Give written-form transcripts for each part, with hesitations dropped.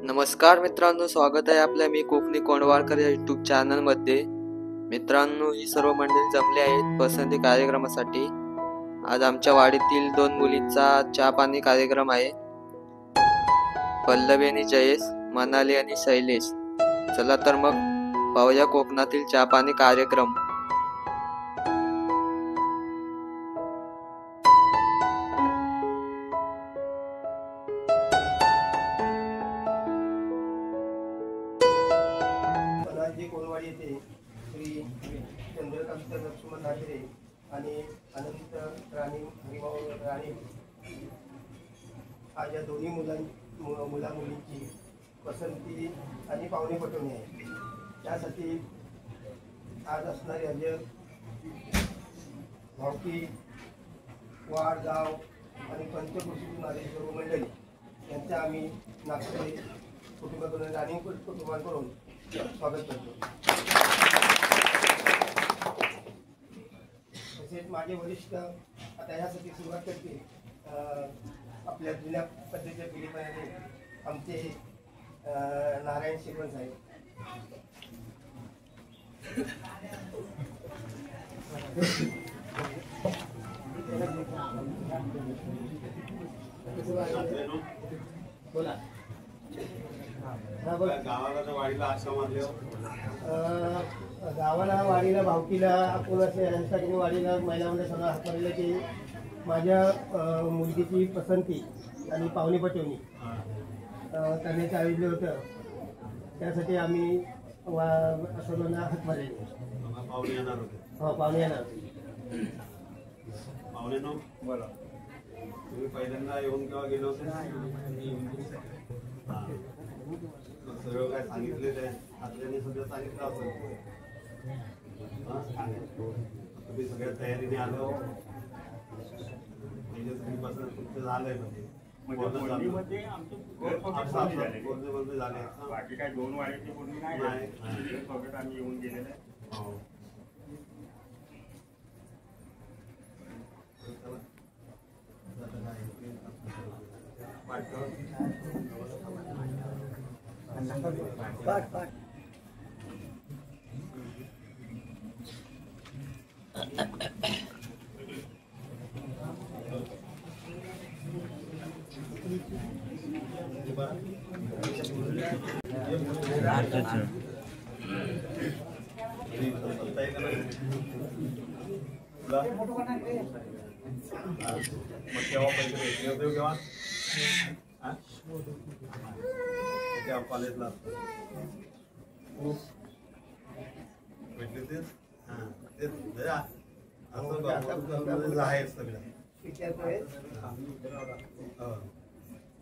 नमस्कार मित्रांनो, स्वागत आहे आपल्या मी कोकणी कोंडवाळकर या यूट्यूब चॅनलमध्ये। मित्रांनो, ही सर्व मंडळी जमले आहेत पसंती कार्यक्रमासाठी। आज आमच्या वाडीतील 2 मुलींचा चहा पाणी कार्यक्रम आहे, पल्लवी आणि जयेश, मनाली आणि शैलेश। चला तर मग पाहूया कोकणातील चहा पाणी कार्यक्रम। कोलवाडी येथे श्री चंद्रकांत लक्ष्मण नागरे आणि अनंत राणी हरिभाऊ राणी आज या दोन्ही मुला मुलींची पसंती आणि पाहुणे पटवणे आहे। त्यासाठी आज असणारे अर्ज भावकी वाड गाव आणि पंचकृषीतून आलेली सर्व मंडळी यांचा आम्ही नागरे कुटुंबाकडून राणी कुटुंबाकडून स्वागत करतो। तसेच माझे वरिष्ठ आता ह्यासाठी सुरुवात करते आपल्या जुन्या पद्धतीच्या पिढीपणाने आमचे नारायण शिकवण साहेब। बोला। गावाला वाडीला भावकीला आपण यांच्यासाठी वाडीला महिलांमध्ये सगळं हातवलेलं की माझ्या मुलगीची पसंती आणि पाहुणे पटवणी करण्याचं आयोजन होतं। त्यासाठी आम्ही सर्वांना हात मारले। पाहुणे येणार होते। हो, पाहुणे येणार होते। पाहुणे नो बोला, तुम्ही पहिल्यांदा येऊन केव्हा गेले होते? सर्व काय सांगितले ते आतल्याने सगळं सांगितलं असेल। तुम्ही सगळ्या तयारीने आलो म्हणजे तुम्हीपासून तुमचं झालंय म्हणजे झाले बाकी काय 2 वाड्याची बोलणी नाही फक्त आम्ही येऊन गेलेलं आहे। कॉलेजला भेटले तेच आहे सगळं।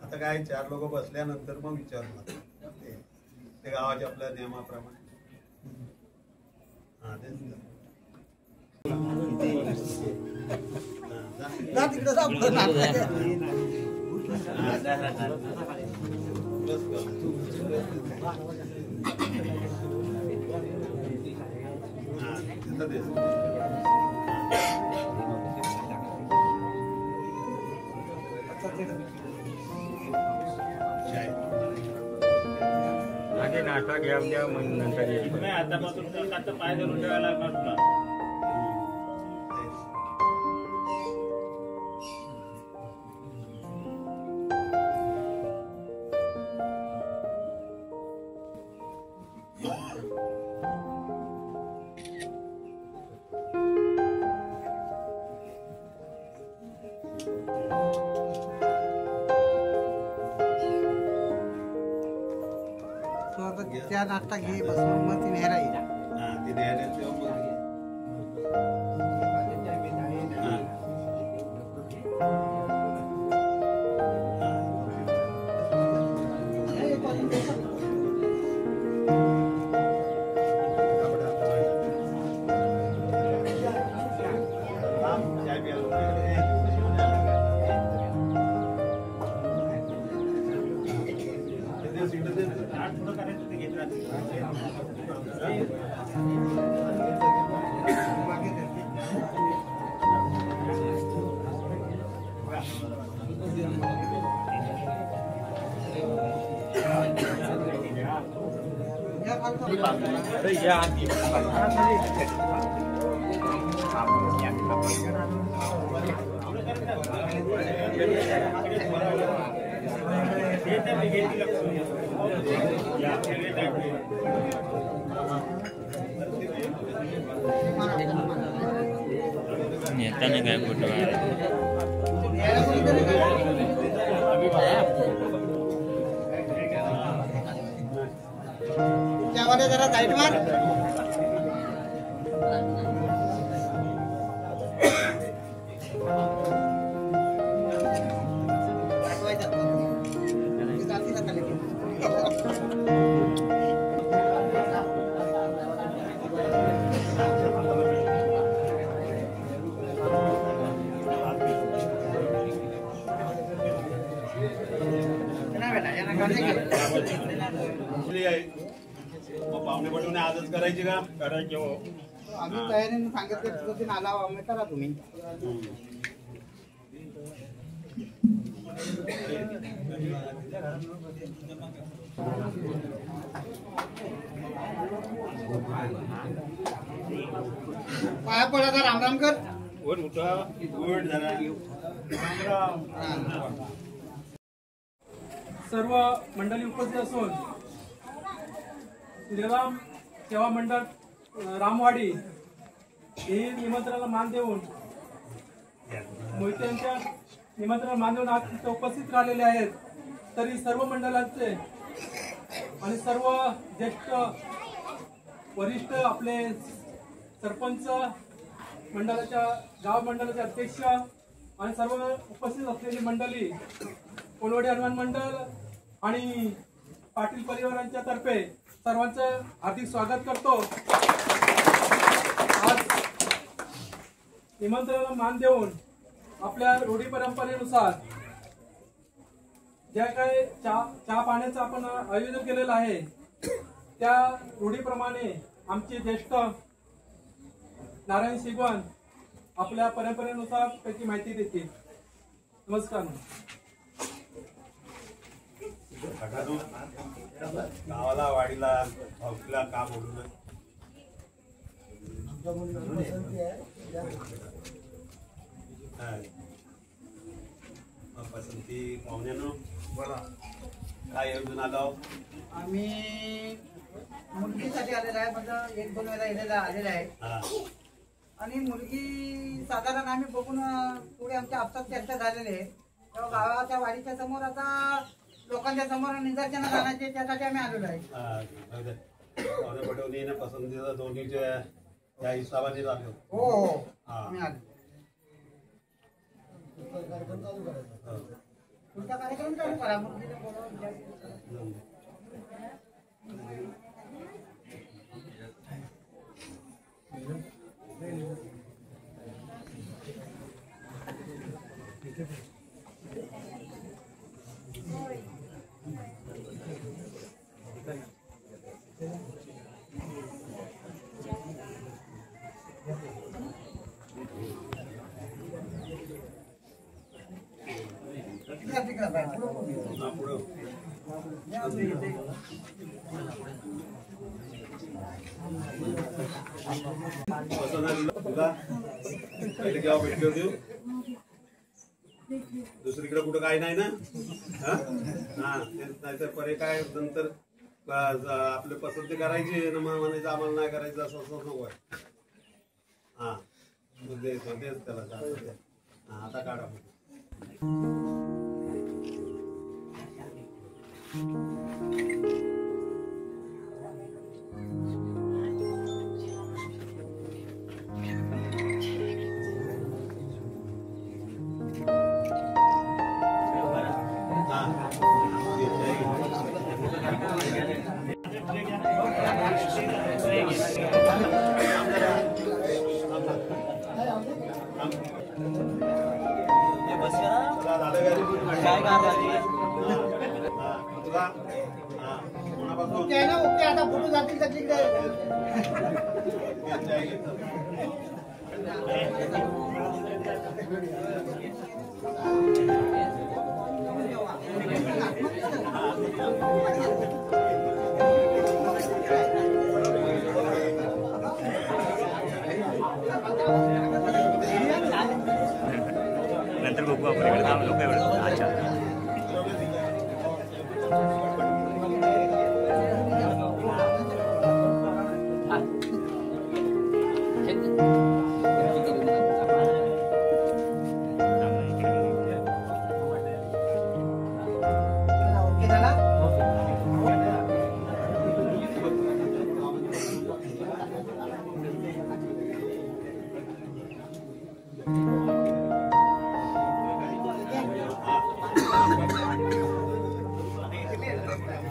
आता काय 4 लोक बसल्यानंतर मग विचारणार ते गावाच्या आपल्या नियमाप्रमाणे। हा तेच आधी नाश्ता घ्या द्या मग नंतर आतापासून आता पाय धरून ठेवायला लागणार तुला। त्या नाश्ता घे बसून मग ती न्यायला येईल। ती न्यायला नेताने काय फोटो जरा साईड मार. पाहुणे पटवणे आजच करायची का? करायचे हो. आम्ही तयारीने सांगितलं आला आम्ही करा तुम्ही. पाया पडा रामराम कर. वर उठा. गुड झाला. सर्व मंडळी उपस्थित असून श्रीराम सेवा मंडळ रामवाडी हे निमंत्रणाला मान देऊन मोहित्यांच्या निमंत्रणाला मान देऊन आज तिथे उपस्थित राहिलेले आहेत. तरी सर्व मंडळाचे आणि सर्व ज्येष्ठ वरिष्ठ आपले सरपंच मंडळाच्या गाव मंडळाचे अध्यक्ष आणि सर्व उपस्थित असलेली मंडळी कोलवाडी हनुमान मंडळ आणि पाटील परिवारांच्या तर्फे सर्वांचं हार्दिक स्वागत करतो. आज निमंत्रणाला मान देऊन आपल्या रूढी परंपरेनुसार ज्या काही चहा पाण्याचं आपण आयोजन केलेलं आहे त्या रूढीप्रमाणे आमचे ज्येष्ठ नारायण शिगवण आपल्या परंपरेनुसार त्याची माहिती देतील. नमस्कार. गावाला वाडीला हौशीला काम होतं. पसंती पाहुण्यानं बोला काय योजना लाव. आम्ही मुलगीसाठी आलेला आहे. म्हणजे 1-2 वेळा आलेला आहे आणि मुलगी साधारण आम्ही बघून पुढे आमच्या आपसात चर्चा झालेली आहे. तेव्हा गावाच्या वाडीच्या समोर आता लोकांच्या समोर निदर्शनं जाण्याचे त्यासाठी आम्ही आलेलो आहे. पाहुणे पटवणी पसंतीचा दोन्हीच्या या हिशोबाने झालो. हो हो आम्ही आलो. पुढचा कार्यक्रम चालू करा. मुलगीला बोलावून दुसरीकडे कुठं काय नाही ना. हा तेच नाही तर पर्याय काय नंतर आपली पसंती करायची ना मग म्हणायचं आम्हाला नाही करायचं असं नको आहे. हा तेच त्याला आता काढा. ओके आता फोटो जातील का तिकडे. जेवण